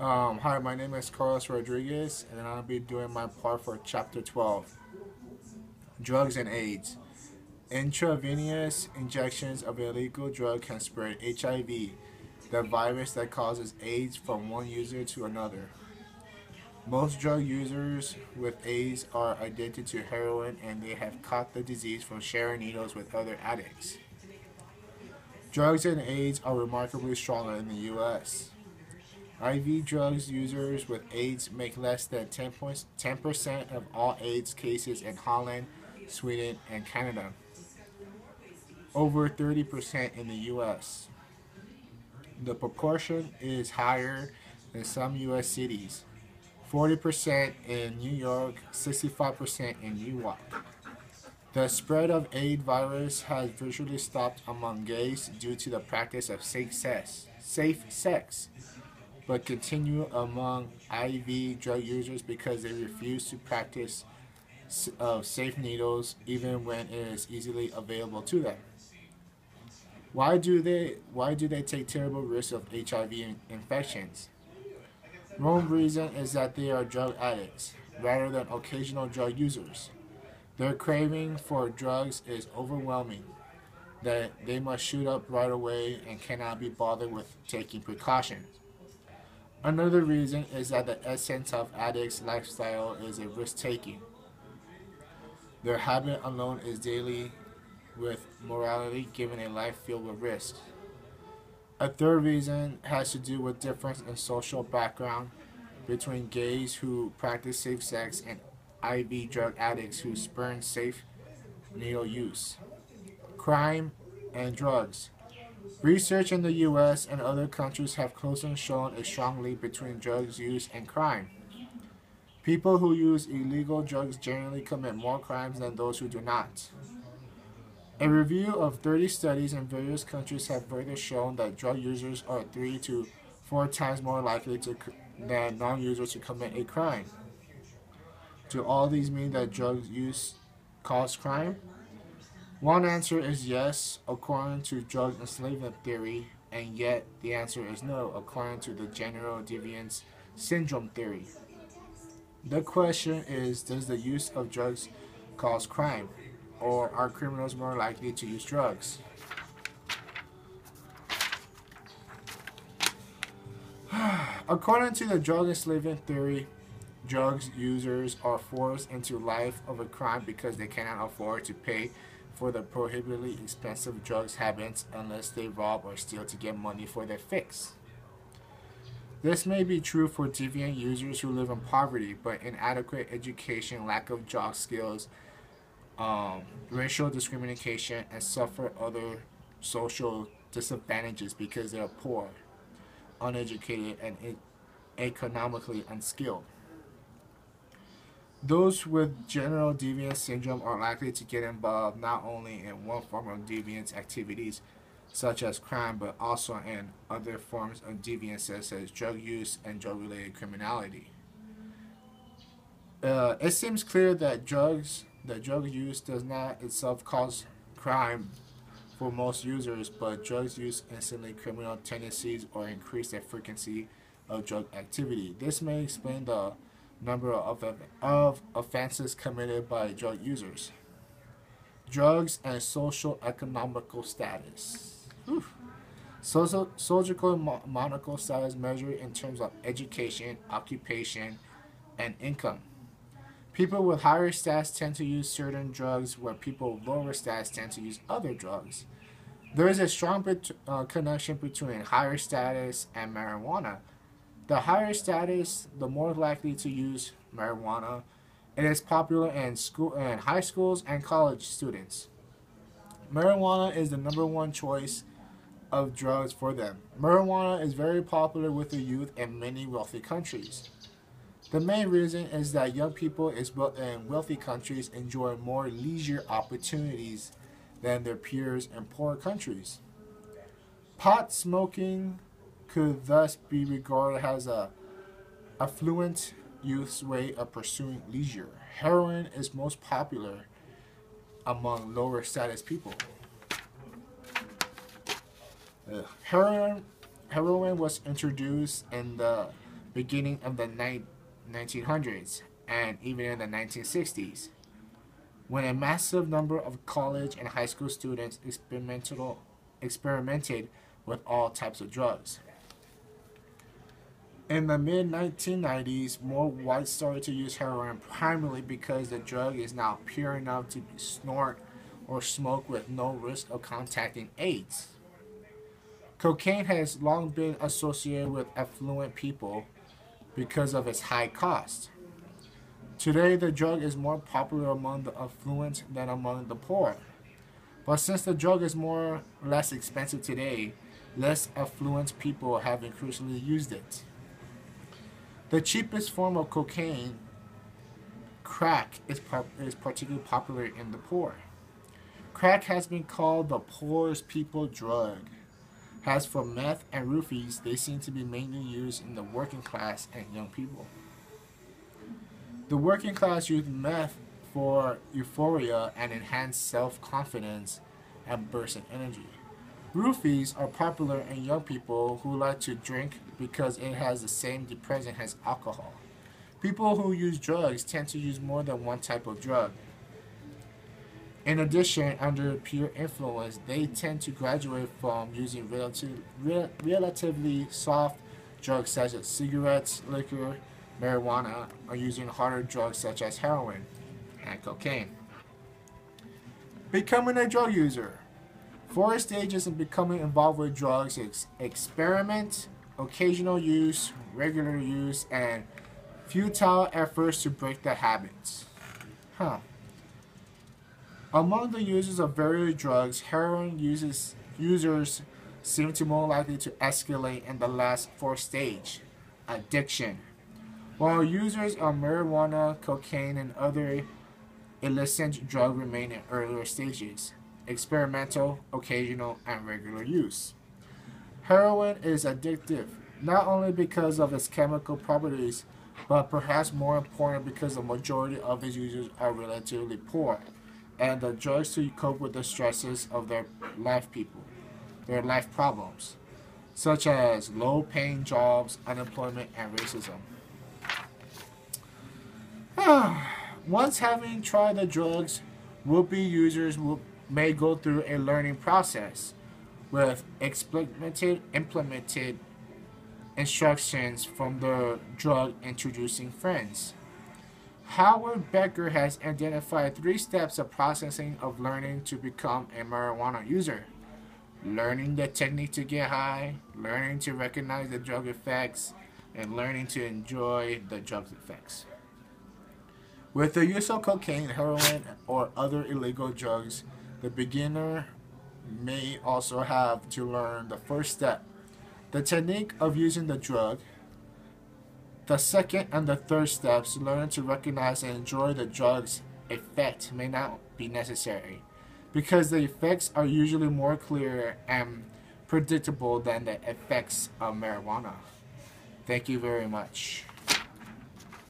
Hi, my name is Carlos Rodriguez, and I'll be doing my part for Chapter 12, Drugs and AIDS. Intravenous injections of illegal drug can spread HIV, the virus that causes AIDS, from one user to another. Most drug users with AIDS are addicted to heroin, and they have caught the disease from sharing needles with other addicts. Drugs and AIDS are remarkably stronger in the U.S. IV drugs users with AIDS make less than 10% of all AIDS cases in Holland, Sweden, and Canada, over 30% in the US. The proportion is higher in some US cities, 40% in New York, 65% in Newark. The spread of AIDS virus has virtually stopped among gays due to the practice of safe sex, but continue among IV drug users because they refuse to practice safe needles even when it is easily available to them. Why do they take terrible risks of HIV infections? One reason is that they are drug addicts rather than occasional drug users. Their craving for drugs is overwhelming that they must shoot up right away and cannot be bothered with taking precautions. Another reason is that the essence of addicts' lifestyle is a risk taking. Their habit alone is daily with morality given a life filled with risk. A third reason has to do with difference in social background between gays who practice safe sex and IV drug addicts who spurn safe needle use. Crime and drugs. Research in the US and other countries have closely shown a strong link between drugs use and crime. People who use illegal drugs generally commit more crimes than those who do not. A review of 30 studies in various countries have further shown that drug users are 3 to 4 times more likely than non-users to commit a crime. Do all these mean that drug use causes crime? One answer is yes, according to drug enslavement theory, and yet the answer is no, according to the general deviance syndrome theory. The question is, does the use of drugs cause crime, or are criminals more likely to use drugs? According to the drug enslavement theory, drugs users are forced into life of a crime because they cannot afford to pay for the prohibitively expensive drugs habits unless they rob or steal to get money for their fix. This may be true for deviant users who live in poverty, but inadequate education, lack of job skills, racial discrimination, and suffer other social disadvantages because they are poor, uneducated, and economically unskilled. Those with general deviance syndrome are likely to get involved not only in one form of deviance activities, such as crime, but also in other forms of deviance, such as drug use and drug related criminality. It seems clear that drug use does not itself cause crime for most users, but drugs use instantly criminal tendencies or increase the frequency of drug activity. This may explain the number of offenses committed by drug users. Drugs and social economical status. Whew. Social monocle status measured in terms of education, occupation, and income. People with higher stats tend to use certain drugs, where people with lower stats tend to use other drugs. There is a strong connection between higher status and marijuana. The higher status, the more likely to use marijuana. It is popular in high schools and college students. Marijuana is the number one choice of drugs for them. Marijuana is very popular with the youth in many wealthy countries. The main reason is that young people in wealthy countries enjoy more leisure opportunities than their peers in poor countries. Pot smoking could thus be regarded as a affluent youth's way of pursuing leisure. Heroin is most popular among lower status people. Heroin was introduced in the beginning of the 1900s and even in the 1960s, when a massive number of college and high school students experimented with all types of drugs. In the mid-1990s, more whites started to use heroin primarily because the drug is now pure enough to be snort or smoke with no risk of contacting AIDS. Cocaine has long been associated with affluent people because of its high cost. Today, the drug is more popular among the affluent than among the poor. But since the drug is more or less expensive today, less affluent people have increasingly used it. The cheapest form of cocaine, crack, is particularly popular in the poor. Crack has been called the poorest people drug. As for meth and roofies, they seem to be mainly used in the working class and young people. The working class use meth for euphoria and enhanced self-confidence and bursts of energy. Roofies are popular in young people who like to drink because it has the same depressant as alcohol. People who use drugs tend to use more than one type of drug. In addition, under peer influence, they tend to graduate from using relatively soft drugs such as cigarettes, liquor, marijuana, or using harder drugs such as heroin and cocaine. Becoming a drug user. 4 stages in becoming involved with drugs is experiment, occasional use, regular use, and futile efforts to break the habits. Among the users of various drugs, heroin users seem to more likely to escalate in the last 4th stage, addiction, while users of marijuana, cocaine, and other illicit drugs remain in earlier stages, experimental, occasional, and regular use. Heroin is addictive, not only because of its chemical properties, but perhaps more important because the majority of its users are relatively poor, and the drugs to cope with the stresses of their life problems, such as low-paying jobs, unemployment, and racism. Once having tried the drugs, would-be users may go through a learning process with implemented instructions from the drug introducing friends. Howard Becker has identified 3 steps of processing of learning to become a marijuana user: learning the technique to get high, learning to recognize the drug effects, and learning to enjoy the drug effects. With the use of cocaine, heroin, or other illegal drugs, the beginner may also have to learn the first step, the technique of using the drug. The second and the third steps, learn to recognize and enjoy the drug's effect, may not be necessary, because the effects are usually more clear and predictable than the effects of marijuana. Thank you very much.